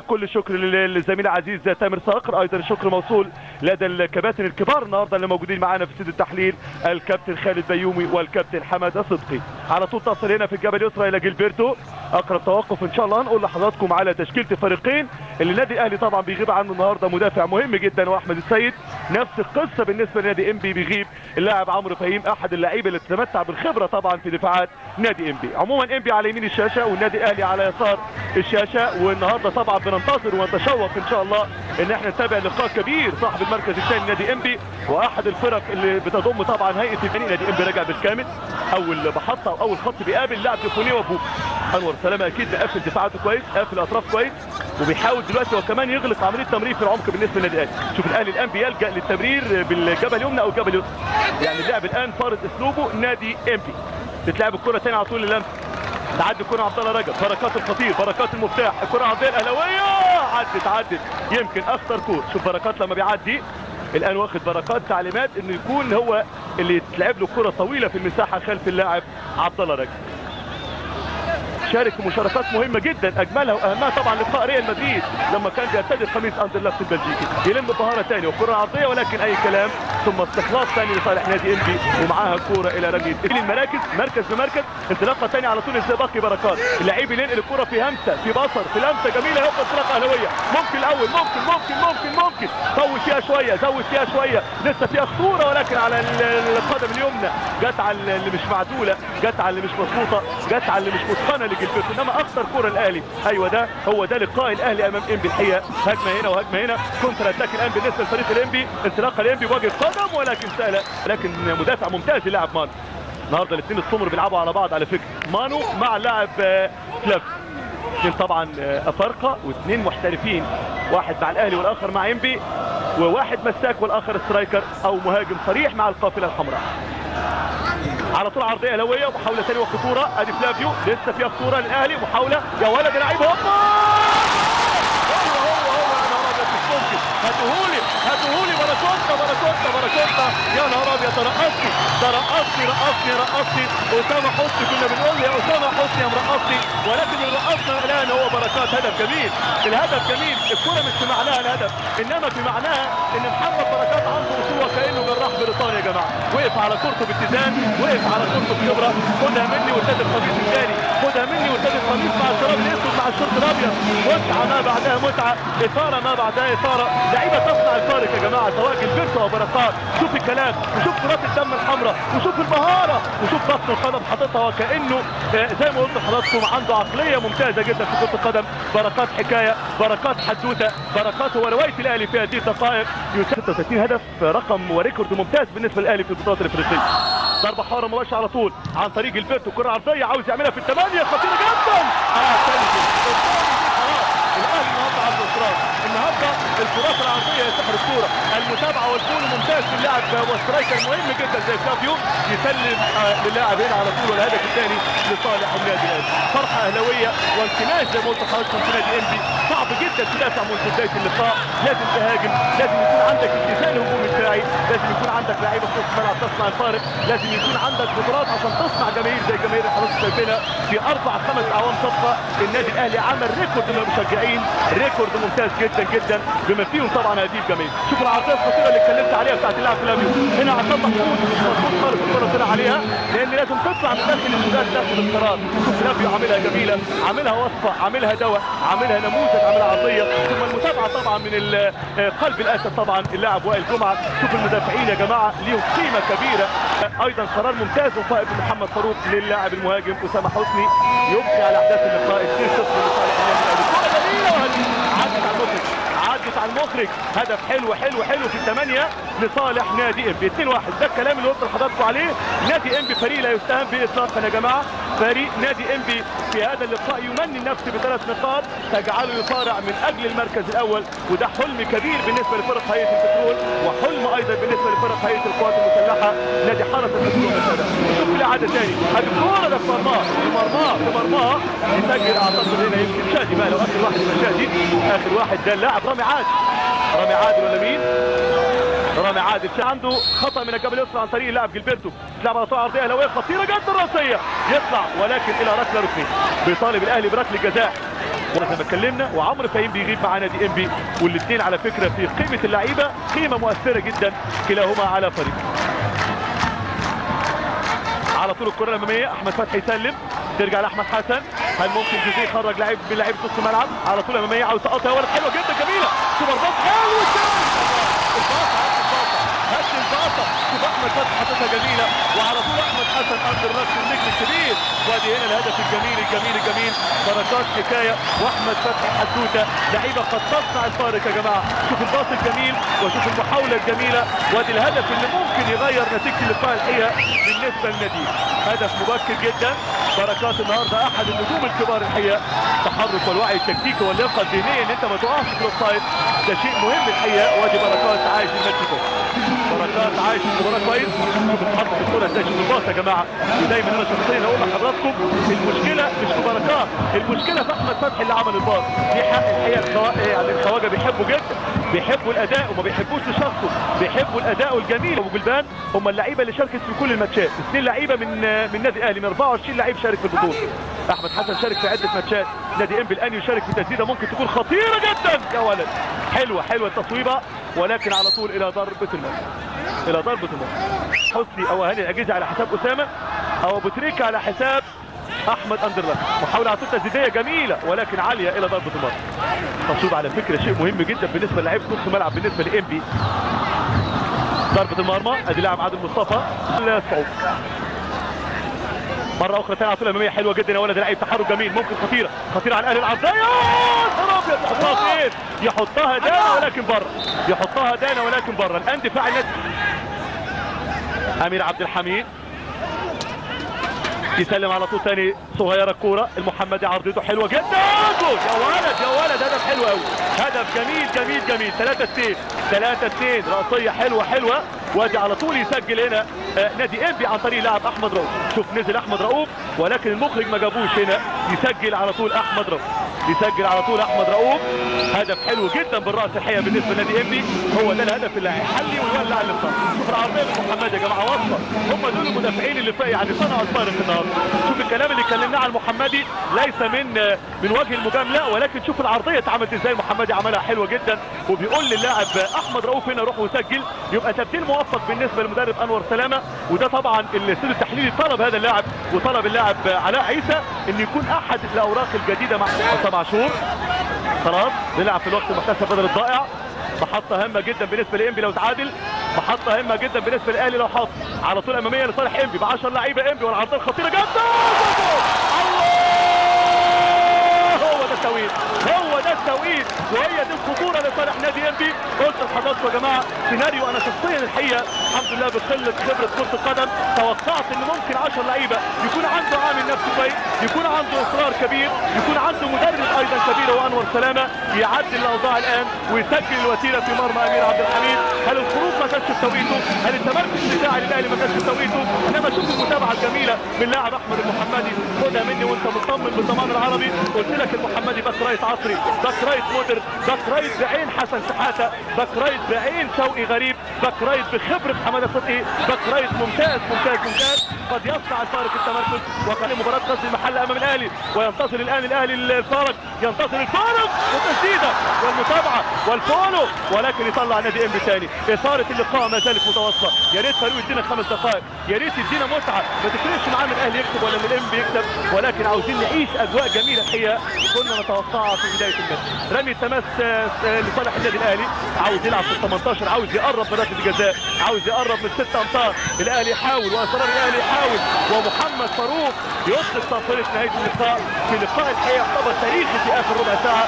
كل الشكر للزميل العزيز تامر صقر. ايضا الشكر موصول لدى الكباتن الكبار النهارده اللي موجودين معانا في استوديو التحليل، الكابتن خالد بيومي والكابتن حماده صدقي. على طول تصل هنا في الجبل اليسرى الى جilberto. اقرب توقف ان شاء الله هنقول لحضراتكم على تشكيله الفريقين اللي النادي الاهلي طبعا بيغيب عنه النهارده مدافع مهم جدا واحمد السيد. نفس القصه بالنسبه لنادي انبي، بيغيب اللاعب عمرو فهيم احد اللعيبه اللي تتمتع بالخبره طبعا في دفاعات نادي انبي. عموما انبي على يمين الشاشه والنادي الاهلي على يسار الشاشه، والنهارده طبعا بننتظر ونتشوق ان شاء الله ان احنا نتابع لقاء كبير. صاحب المركز الثاني نادي انبي واحد الفرق اللي بتضم طبعا هيئه الفني. نادي انبي راجع بالكامل، اول محطه واول خط بيقابل لاعب تليفونيه وابوه انور سلامه، اكيد بيقفل دفاعاته كويس، قافل الاطراف كويس، وبيحاول دلوقتي هو كمان يغلق عمليه تمرير في العمق بالنسبه للنادي الاهلي. شوف الاهلي الان بيلجا للتمرير بالجبل اليمنى او الجبل اليسرى، يعني اللاعب الان فارض اسلوبه نادي انبي. تتلعب الكره ثاني على طول للمس، تعدي الكره عبد الله رجب، بركات الخطير، بركات المفتاح، الكره عرضيه الاهلاويه عدت يمكن اخطر كور. شوف بركات لما بيعدي الان واخد بركات تعليمات انه يكون هو اللي تلعب له كره طويله في المساحه خلف اللاعب عبد الله رجب. شارك في مشاركات مهمه جدا، اجملها واهمها طبعا لقاء ريال مدريد لما كان بيرتدي قميص اندرلخت البلجيكي. يلم بمهاره ثانيه وكره عرضيه ولكن اي كلام، ثم استخلاص ثاني لصالح نادي انبي ومعاها كوره الى رميه المراكز، مركز بمركز. انطلاقه ثانيه على طول الزباقي بركات، اللعيب ينقل الكوره في همسه في بصر في لمسه جميله، يبقى انطلاقه اهلاويه. ممكن الاول، ممكن طول فيها شويه، زود فيها شويه، لسه فيها خطوره ولكن على القدم اليمنى، جت على اللي مش معدوله، جت على اللي مش مظبوطه، جت على اللي مش متقنه لجilberto. انما اخطر كوره الاهلي، ايوه ده هو ده لقاء الاهلي امام انبي الحقيقه. هجمه هنا وهجمه هنا، كونتر اتاك الان بالنسبه لفريق الانبي، انطلاقه الانبي بوجه قدم ولكن سهله، لكن مدافع ممتاز اللاعب مانو. النهارده الاثنين السمر بيلعبوا على بعض على فكره، مانو مع اللاعب فلاف، اثنين طبعا افارقه واثنين محترفين، واحد مع الاهلي والاخر مع انبي، وواحد مساك والاخر سترايكر او مهاجم صريح مع القافله الحمراء. على طول عرضيه اهلاويه ومحاوله ثانيه وخطوره، ادي فلافيو لسه فيها خطوره للاهلي، محاوله يا ولد لعيب، هوبا هاتوهولي باراكوتا يا نهار ابيض، رقصني اسامه حسني، كنا بنقول يا اسامه حسني يا مرقصني، ولكن اللي رقصنا الان هو بركات. هدف جميل، الهدف جميل، الكره مش في معناها الهدف انما في معناها ان محمد بركات عنده اسلوب كانه جراح بريطاني يا جماعه، وقف على كورته باتزان، وقف على كورته بخبره. خدها مني وارتدي القميص الثاني، خدها مني وارتدي القميص مع الشراب الاسود مع الشورت الابيض، متعه ما بعدها متعه، اثاره ما بعدها اثاره، لعيبه تصنع الفارق يا جماعه سواء جilberto او بركات. شوف الكلام وشوف كرات الدم الحمراء وشوف المهاره وشوف بسط القدم حاططها، وكانه زي ما قلت لحضراتكم عنده عقليه ممتازه جدا في كره القدم. بركات حكايه، بركات حدوته، بركات هو روايه الاهلي في هذه الدقائق. 36 هدف، رقم وريكورد ممتاز بالنسبه للاهلي في البطولات الافريقيه. ضربه حاره مباشره على طول عن طريق جilberto، كره عرضيه عاوز يعملها في الثمانيه، خطيره جدا على الاهلي النهارده على الاصرار. النهارده الكرات العرضيه يا سحر الكوره، المتابعه والكون ممتاز في اللاعب وسترايكر مهم جدا زي فلافيو، يسلم للاعب هنا على طول، والهدف الثاني لصالح النادي الاهلي. فرحه اهلاويه وانكماش زي ما قلت لحضراتكم في نادي انبي. صعب جدا تدافع منذ بدايه اللقاء، لازم تهاجم، لازم يكون عندك اتزان هجومي دفاعي، لازم يكون عندك لعيبه في نص الملعب تصنع الفارق، لازم يكون عندك قدرات عشان تصنع جماهير زي جماهير اللي حضرتك شايفينها في 4-5 اعوام سابقه. النادي الاهلي عمل ريكورد من المشجعين، ريكورد ممتاز جدا بما فيهم طبعا هذه الجماهير. شوف العرضيه الخطيره اللي اتكلمت عليها بتاعت اللاعب فلافيو، هنا عشان محمود مش مظبوط خالص الكره طلع عليها، لان لازم تطلع من داخل السداد تاخد القرار. شوف فلافيو عاملها جميله، عاملها وصفه، عاملها دواء، عاملها نموذج، عاملها عرضيه، ثم المتابعه طبعا من قلب الاسد طبعا اللاعب وائل جمعه. شوف المدافعين يا جماعه ليهم قيمه كبيره. ايضا قرار ممتاز وفائق محمد فاروق للاعب المهاجم اسامه حسني، يبقي على احداث اللقاء 2-0 لصالح النادي الاهلي. كره جميله عدت على المخرج، هدف حلو في الثمانيه لصالح نادي انبي. 2-1 ده الكلام اللي قلت لحضراتكم عليه. نادي انبي فريق لا يستهان به اطلاقا يا جماعه، فريق نادي انبي في هذا اللقاء يمني نفسه ب3 نقاط تجعله يصارع من اجل المركز الاول، وده حلم كبير بالنسبه لفرق هيئه البترول، وحلم ايضا بالنسبه لفرق هيئه القوات المسلحه. نادي حرس البترول مثلا شوف لي عاده ثاني، ادي الكوره ده في مرماه يسجل اعتقد هنا يمكن شادي بقى، لو اخر واحد يبقى شادي، اخر واحد ده اللاعب رامي عادل ولا مين؟ رامي عادل. عنده خطا من الجبل اليسرى عن طريق اللاعب جilberto، تلعب على طول عرضيه اهلاويه خطيره جدا راسيه، يطلع ولكن الى ركله ركنيه. بيطالب الاهلي بركله جزاء زي ما اتكلمنا، وعمرو فهيم بيغيب معانا دي ام بي، والاثنين على فكره في قيمه اللعيبه قيمه مؤثره جدا كلاهما على فريق. على طول الكره الاماميه، احمد فتحي يسلم، ترجع لاحمد حسن. هل ممكن جوزيه يخرج لعيب من لعيبه نص الملعب؟ على طول اماميه، عاوز تقطع يا ولد، حلوه جدا جميله، سوبر باص حلو، هات الباصه، شوف احمد فتحي حاططها جميله، وعلى طول احمد حسن ارض الراس النجم الكبير، وادي هنا الهدف الجميل الجميل الجميل. بركات حكايه واحمد فتحي حدوته، لعيبه قد تصنع الفارق يا جماعه. شوف الباص الجميل وشوف المحاوله الجميله، وادي الهدف اللي ممكن يغير نتيجه اللقاء الحقيقه بالنسبه للنادي. هدف مبكر جدا. بركات النهارده احد النجوم الكبار الحقيقه، التحرك والوعي التكتيكي واللياقه الذهنيه ان انت ما تقعش في الاوفسايد، ده شيء مهم الحقيقه. وادي بركات عايش الماتش كويس، بركات عايش المباراه كويس. بتحط الكوره ازاي، شوف الباص يا جماعه. ودايما انا شخصيا اقول لحضراتكم المشكله مش في بركات، المشكله في احمد فتحي اللي عمل الباص. دي حق الحقيقه يعني الخواجه بيحبوا جدا، بيحبوا الاداء وما بيحبوش لشخصه، بيحبوا الاداء الجميل. ابو جلبان هم اللعيبه اللي شاركت في كل الماتشات، 2 لعيبه من النادي الاهلي، من 24 لعيب شارك في البطوله. احمد حسن شارك في عده ماتشات، نادي انبي الان يشارك في تسديده ممكن تكون خطيره جدا يا ولد، حلوه حلوه التصويبه، ولكن على طول الى ضربه المرمى، الى ضربه المرمى. حسني او هاني الاجيزي على حساب اسامه، او ابو تريكه على حساب احمد اندرلخ. محاوله على طول تسديديه جميله ولكن عاليه الى ضربه المرمى. تصويب على فكره شيء مهم جدا بالنسبه للاعيبه نص الملعب بالنسبه لانبي. ضربه المرمى، ادي لاعب عادل مصطفى الصعود. مره اخرى تاني على طول اماميه حلوه جدا يا ولد، لعيب تحرك جميل، ممكن خطيره خطيره على الاهلي العرضيه، يحطها فين؟ يحطها دانا ولكن بره، يحطها دانا ولكن بره. الان دفاع النادي. امير عبد الحميد يسلم على طول تاني، صغيره الكوره، المحمدي عرضيته حلوه جدا، جول يا ولد يا ولد، هدف حلو قوي، هدف جميل جميل جميل. 3-2 3-2، راسيه حلوه حلوه. وادي على طول يسجل هنا نادي انبي عن طريق لاعب احمد رؤوف. شوف نزل احمد رؤوف ولكن المخرج ما جابوش هنا، يسجل على طول احمد رؤوف، يسجل على طول احمد رؤوف. هدف حلو جدا بالراس الحقيقه بالنسبه لنادي انبي، هو ده الهدف اللي هيحلي ويولع اللقاء. شوف العرضيه من محمد يا جماعه، واصله، هم دول المدافعين اللي يعني صنعوا الفارق النهارده. شوف الكلام اللي اتكلمناه عن المحمدي ليس من وجه المجامله، ولكن شوف العرضيه اتعملت ازاي، المحمدي عملها حلوه جدا، وبيقول للاعب احمد رؤوف هنا روح وسجل. يبقى تبديل موفق بالنسبه للمدرب انور سلامه، وده طبعا الاستوديو التحليلي طلب هذا اللاعب، وطلب اللاعب علاء عيسى ان يكون احد الاوراق الجديده مع 7 شهور. خلاص نلعب في الوقت المحتسب بدل الضائع. محطه هامه جدا بالنسبه لانبي لو تعادل، محطه هامه جدا بالنسبه للاهلي لو حط. على طول اماميه لصالح انبي ب10 لعيبه انبي، والعرضيه خطيره جدا، الله، هو ده التوقيت، هو ده التوقيت، وهي دي الخطوره لصالح نادي انبي. قلت لحضراتكم يا جماعه سيناريو، انا شخصيا الحقيقه الحمد لله بقله خبره كره القدم توقعت ان ممكن 10 لعيبه يكون عنده عامل نفسي كويس، يكون عنده اصرار كبير، يكون عنده مدرب ايضا كبير هو انور سلامه، يعدل الاوضاع الان ويسجل الوتيره في مرمى امير عبد الحميد. هل الخروج ما كانش في توقيته؟ هل التمركز الدفاعي للاهلي ما كانش في توقيته؟ انما شوف المتابعه الجميله من لاعب احمد المحمدي، خدها مني وانت مطمن بالضمان العربي. قلت لك المحمدي باك رايت عصري، باك رايت مودر، باك رايت بعين حسن شحاته، باك رايت بعين شوقي غريب، باك رايت بخبره حماده صدقي، باك رايت ممتاز ممتاز ممتاز. قد يصنع الفارق التمركز، وكان مباراه غزل المحله امام الاهلي، وينتصر الان الاهلي الفارق، ينتصر الفارق والتسديده والمتابعه والفولو، ولكن يطلع نادي انبي ثاني. اثاره اللقاء ما زالت متواصله، يا ريت فريق يدينا 5 دقائق، يا ريت يدينا متعه، ما تفرقش معانا الاهلي يكسب ولا الانبي يكسب، ولكن عاوزين نعيش اجواء جميله الحقيقه كنا نتوقعها في بدايه الماتش. رمي التماس لصالح النادي الاهلي، عاوز يلعب في ال 18، عاوز يقرب من ركله الجزاء، عاوز يقرب من 6 امتار. الاهلي يحاول واصرار الاهلي يحاول، ومحمد فاروق يطلق صافره نهايه اللقاء في لقاء الحقيقه يعتبر تاريخي في اخر ربع ساعه.